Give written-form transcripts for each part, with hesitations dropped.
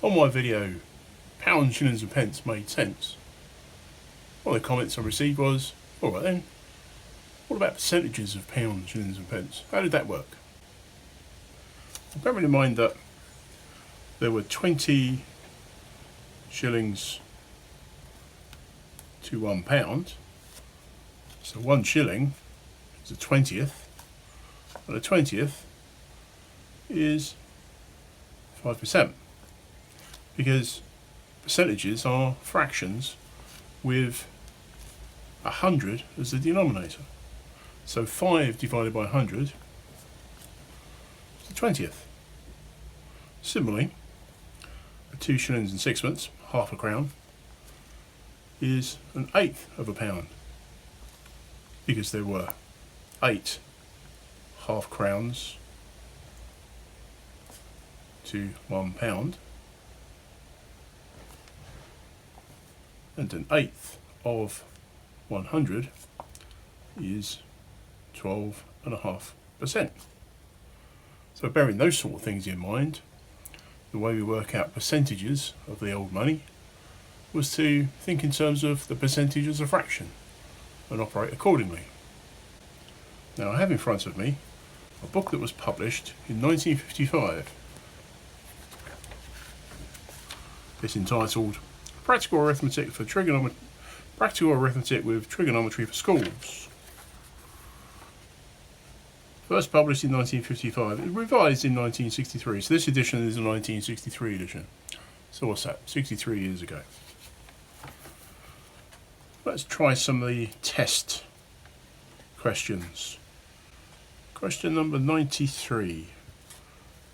On my video, pounds, shillings and pence made sense. One of the comments I received was, alright then, what about percentages of pounds, shillings and pence? How did that work? Bearing in mind that there were 20 shillings to £1, so 1 shilling is a 20th, and a 20th is 5%, because percentages are fractions with 100 as the denominator. So 5 divided by 100 is a 20th. Similarly, a 2 shillings and sixpence, half a crown, is an 1/8 of a pound, because there were 8 half crowns to £1, and an 1/8 of 100 is 12.5%. So bearing those sort of things in mind, the way we work out percentages of the old money was to think in terms of the percentage as a fraction and operate accordingly. Now I have in front of me a book that was published in 1955. It's entitled Practical Arithmetic with Trigonometry for Schools. First published in 1955, it was revised in 1963, so this edition is a 1963 edition. So what's that? 63 years ago. Let's try some of the test questions. Question number 93.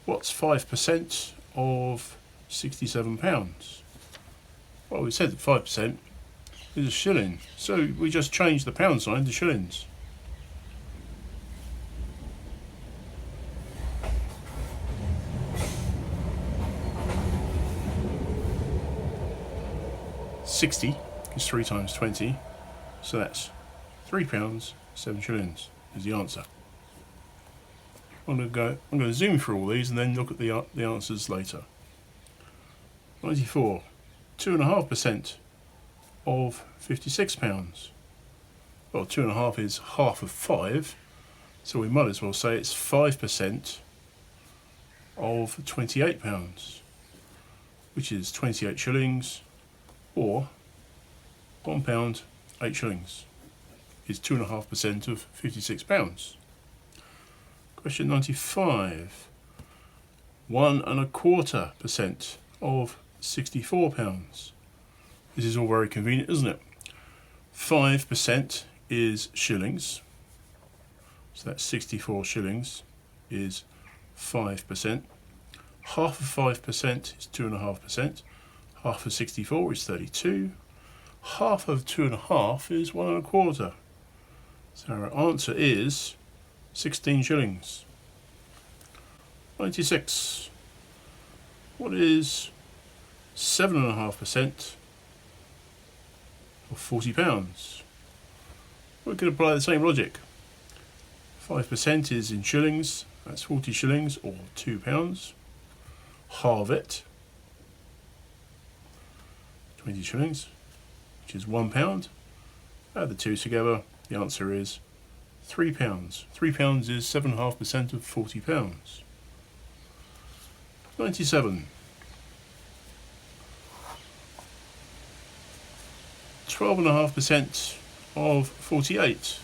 What's 5% of £67? Well, we said that 5% is a shilling, so we just changed the pound sign to shillings. £60 is 3 times 20, so that's £3, 7 shillings is the answer. I'm going to zoom through all these and then look at the answers later. 94. 2.5% of £56. Well, 2.5 is half of 5, so we might as well say it's 5% of £28, which is 28 shillings, or £1, 8 shillings is 2.5% of £56. Question 95. 1.25% of £64. This is all very convenient, isn't it? 5% is shillings, so that's 64 shillings is 5%. Half of 5% is 2.5%. Half of 64 is 32. Half of 2.5 is 1.25. So our answer is 16 shillings. 96. What is 7.5% of £40? We could apply the same logic. 5% is in shillings, that's 40 shillings or £2. Halve it, 20 shillings, which is £1. Add the two together, the answer is £3. £3 is 7.5% of £40. 97. 12.5% of £48.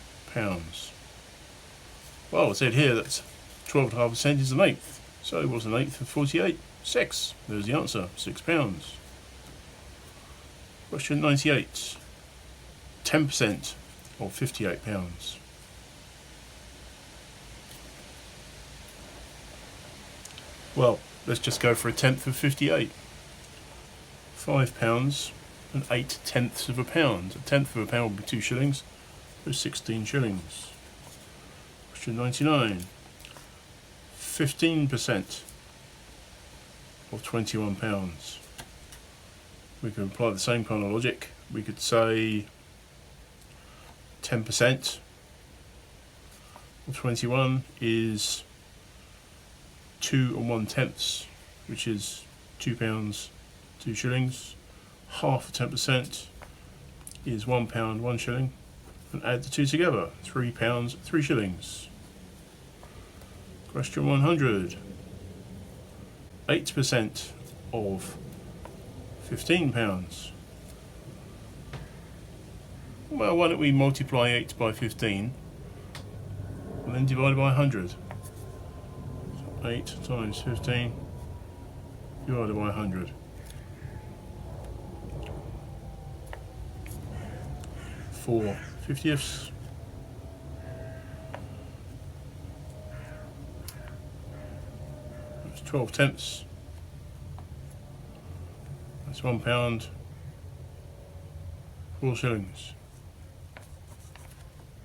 Well, it said here that 12.5% is 1/8. So what's 1/8 of 48? 6. There's the answer, £6. Question 98. 10% of £58. Well, let's just go for 1/10 of 58. £5 and 8/10 of a pound. 1/10 of a pound would be 2 shillings, so 16 shillings. Question 99. 15% of £21. We can apply the same kind of logic. We could say 10% of 21 is 2 1/10, which is £2, 2 shillings. Half of 10% is £1, 1 shilling. And add the two together, £3, 3 shillings. Question 100. 8% of £15. Well, why don't we multiply 8 by 15 and then divide it by 100. So 8 times 15 divided by 100. 4/50. That's 12/10. That's £1, 4 shillings.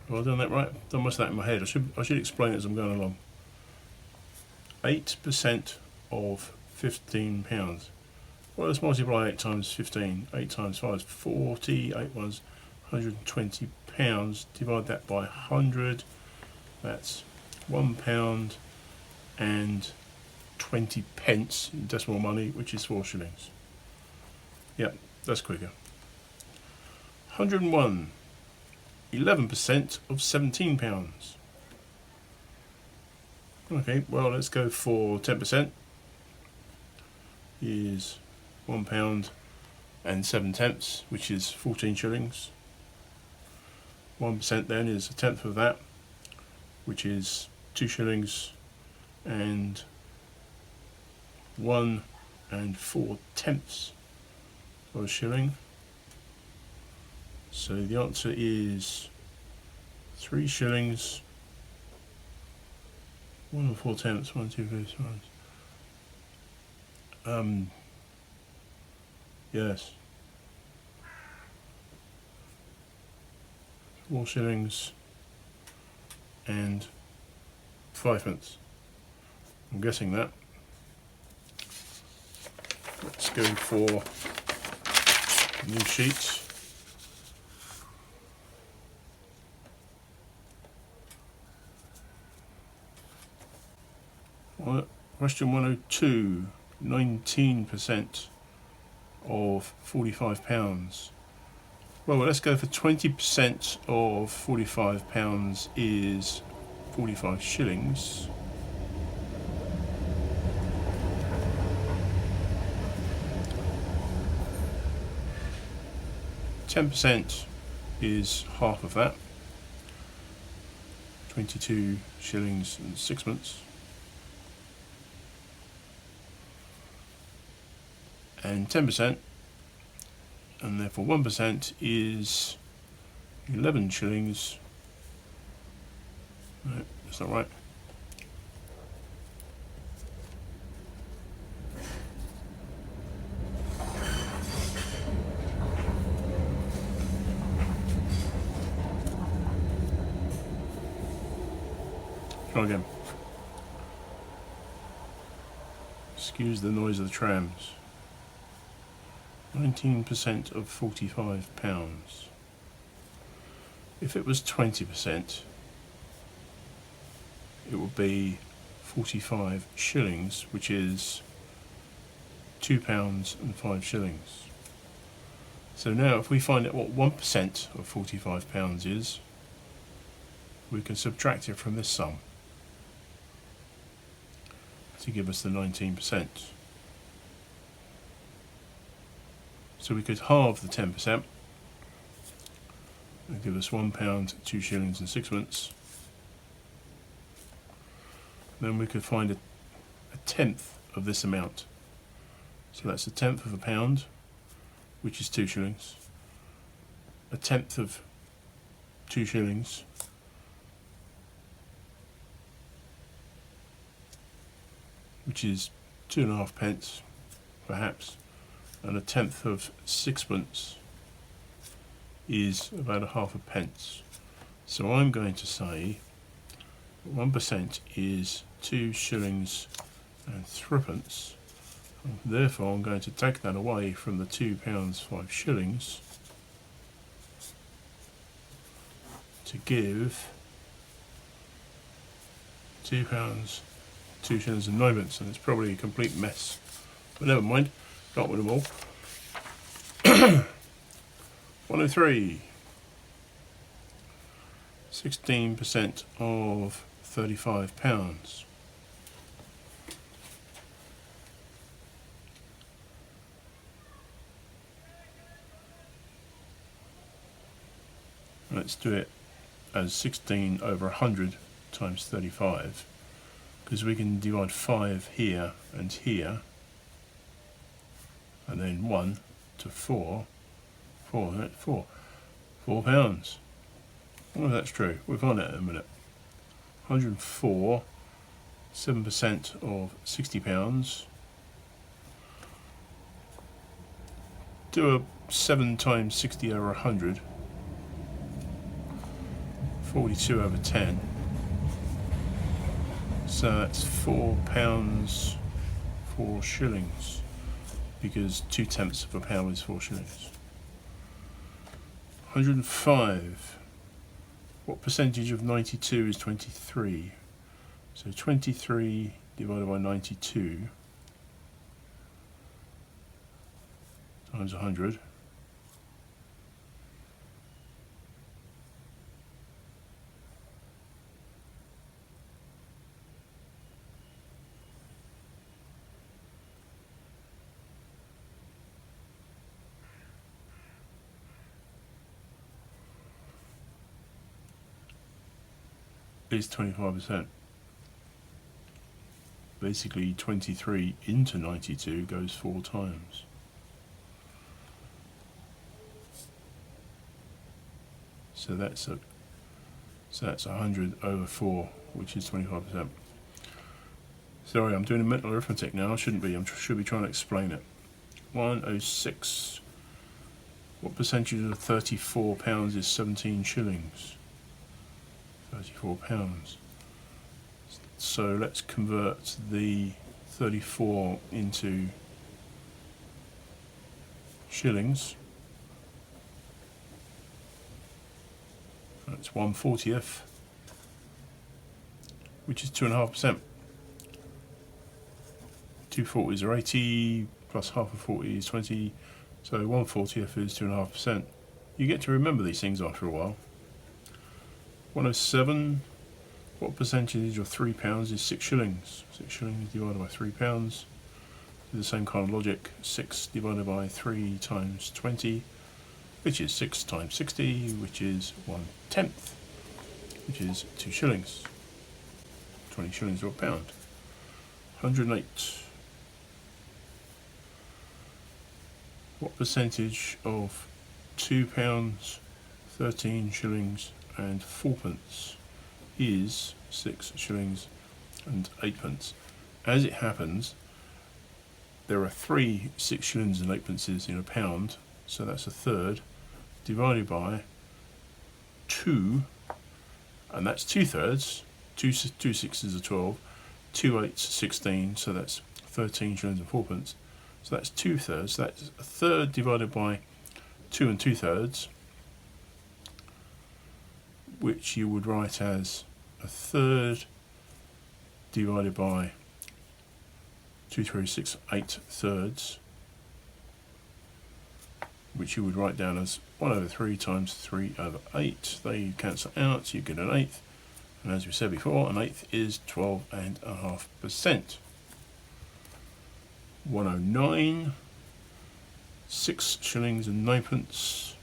Have I done that right? I've done most of that in my head. I should explain it as I'm going along. 8% of £15. Well, let's multiply 8 times 15. 8 times 5 is 40. 8 was £120. Divide that by 100. That's £1 and 20 pence in decimal money, which is 4 shillings. Yep, that's quicker. 101. 11% of £17. Okay, well, let's go for 10%. Is £1 and 7/10, which is 14 shillings. 1% then is a tenth of that, which is 2 shillings and 1 4/10 of a shilling. So the answer is 3 shillings, 1 4/10, 1 2 3 yes, 4 shillings and 5 pence. I'm guessing that. Let's go for new sheets. Question 102. 19% of £45. Well, let's go for 20% of £45 is 45 shillings. %10 is half of that, 22 shillings and 6pence. And 10%, and therefore 1% is 11 shillings. No, that's not right. Try again. Excuse the noise of the trams. 19% of £45. If it was 20%, it would be 45 shillings, which is £2 and 5 shillings. So now if we find out what 1% of £45 is, we can subtract it from this sum to give us the 19%. So we could halve the 10% and give us £1, 2 shillings and 6pence. Then we could find a tenth of this amount. So that's a tenth of a pound, which is 2 shillings. A tenth of 2 shillings, which is 2.5 pence, perhaps. And a tenth of 6pence is about a half a pence. So I'm going to say 1% is 2 shillings and 3pence. And therefore I'm going to take that away from the £2, 5 shillings to give £2, 2 shillings and 9pence. And it's probably a complete mess But never mind, can't win them all. 103. 16% of £35. Let's do it as 16 over 100 times 35, because we can divide 5 here and here, and then 1 to 4, 4 £4. I wonder if that's true. We'll find out in a minute. 104, 7% of £60. Do a 7 times 60 over 100. 42 over 10. So that's £4, 4 shillings, because 2/10 of a pound is 4 shillings. 105. What percentage of 92 is 23? So 23 divided by 92 times 100. Is 25%. Basically 23 into 92 goes 4 times. So that's 100 over 4, which is 25%. Sorry, I'm doing a mental arithmetic now. I shouldn't be. I should be trying to explain it. 106. What percentage of £34 is 17 shillings? £34. So let's convert the 34 into shillings. That's 1/40th, which is 2.5%. 2 40s are 80, plus half of 40 is 20, so 1/40th is 2.5%. You get to remember these things after a while. 107. What percentage of £3 is 6 shillings? 6 shillings divided by £3. Do the same kind of logic. 6 divided by 3 times 20, which is 6 times 60, which is 1/10, which is 2 shillings. 20 shillings or a pound. 108. What percentage of £2, 13 shillings and 4p is 6 shillings and 8p? As it happens, there are 3 6 shillings and 8p in a pound, so that's a third, divided by 2, and that's 2/3. 2 6s are 12, 2 8s 16, so that's 13 shillings and 4p. So that's 2/3. So that's a third divided by 2 2/3, which you would write as a third divided by 2, 3, 6, 8/3, which you would write down as 1/3 times 3/8. They cancel out, so you get an eighth. And as we said before, an eighth is 12.5%. 109. 6 shillings and 9p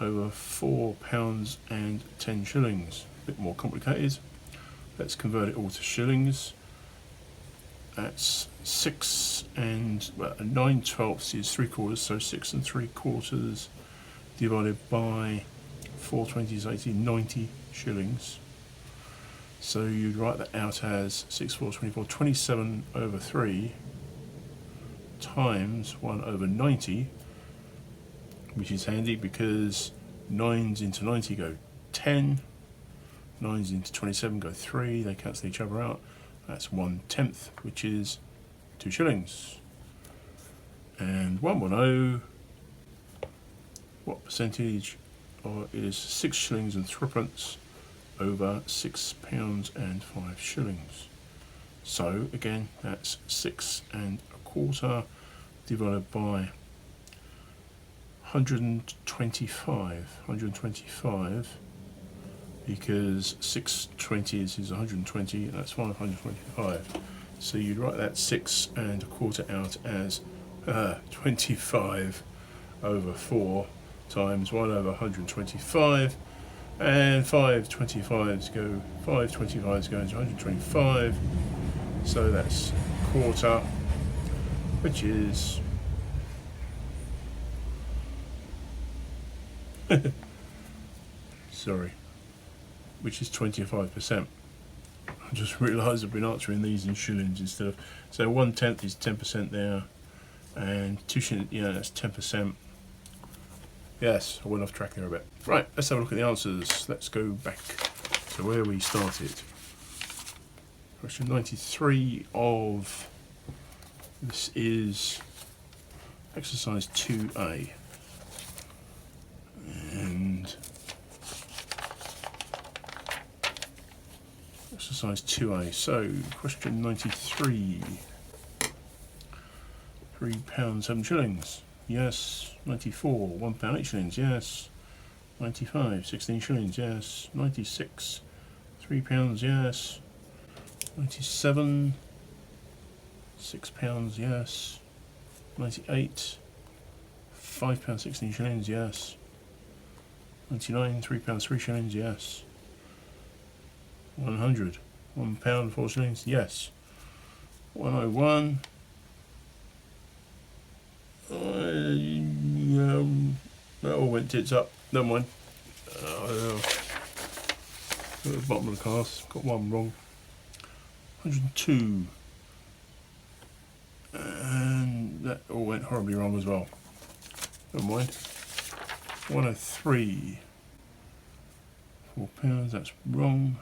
over £4 and 10 shillings. A bit more complicated. Let's convert it all to shillings. That's 6 and 9/12 is 3/4, so 6 3/4 divided by 4/20 is 80, 90 shillings. So you'd write that out as 6, 4, 24, 27 over 3 times 1/90, which is handy because 9s into 90 go 10, 9s into 27 go 3, they cancel each other out. That's 1/10, which is 2 shillings. And 110, what percentage is 6 shillings and 3p over £6 and 5 shillings? So again, that's 6 1/4 divided by 125, because 6 20s is 120, and that's 125. So you'd write that 6 1/4 out as 25 over 4 times 1 over 125, and 525s go into 125, so that's quarter, which is which is 25%. I just realised I've been answering these in shillings instead of, so 1/10 is 10% there, and 2 shillings, yeah, that's 10%. Yes, I went off track there a bit. Right, let's have a look at the answers. Let's go back to where we started. Question 93 of, this is exercise 2A. And exercise 2A. So, question 93. £3, 7 shillings. Yes. 94, £1, 8 shillings. Yes. 95, 16 shillings. Yes. 96, £3. Yes. 97, £6. Yes. 98, £5, 16 shillings. Yes. 99, £3, 3 shillings. Yes. 100, £1, 4 shillings. Yes. 101. That all went tits up. Never mind. At the bottom of the class, got one wrong. 102. And that all went horribly wrong as well. Never mind. 103. £4, that's wrong.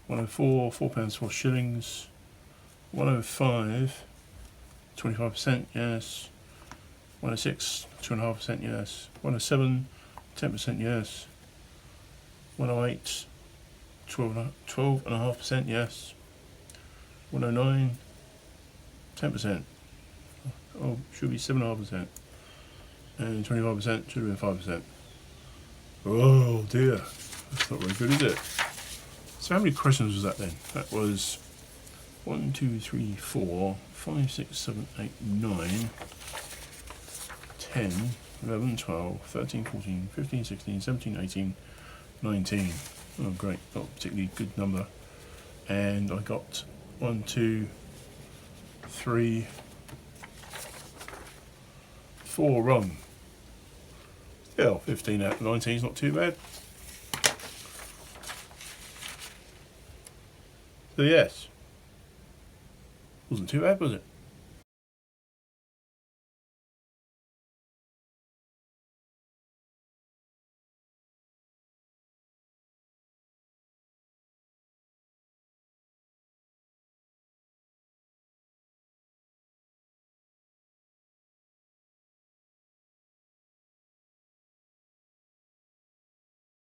104, £4, 4 shillings. 105, 25%, yes. 106, 2.5%, yes. 107, 10%, yes. 108, 12.5%, yes. 109, 10%. Oh, should be 7.5%. And 25% should have been 5%. Oh dear, that's not very good, is it? So how many questions was that then? That was 1, 2, 3, 4, 5, 6, 7, 8, 9, 10, 11, 12, 13, 14, 15, 16, 17, 18, 19. Oh great, not a particularly good number. And I got 1, 2, 3, 4 wrong. Still, 15 out of 19 is not too bad. So yes, wasn't too bad, was it?